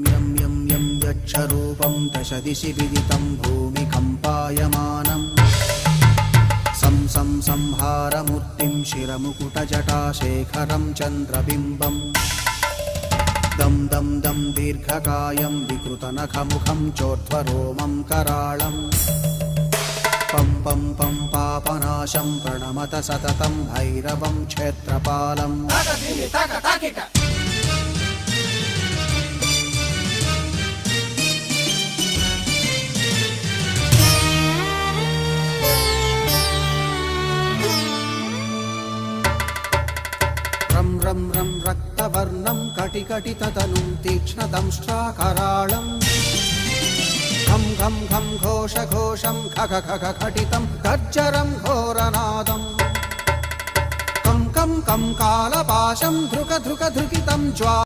यं यं यं यक्षरूपं दशदिशि विदितं भूमिकम्पायमानं सं संहारमूर्तिं शिरमुकुटजटाशेखरं चन्द्रबिम्बं दं दं दं दीर्घकायं विकृतनखमुखं चोर्ध्वरोमं कराळं पं पं पं पापनाशं प्रणमत सततं भैरवं क्षेत्रपालं रं रं रं रक्तवर्णं कटिकटिततनुं तीक्ष्णदंष्ट्राकराळं घं घं घं घोषघोषं खग खग खटितं गर्जरं घोरनादं कं कं कं कालपाशं धृक धृक धृकितं ज्वा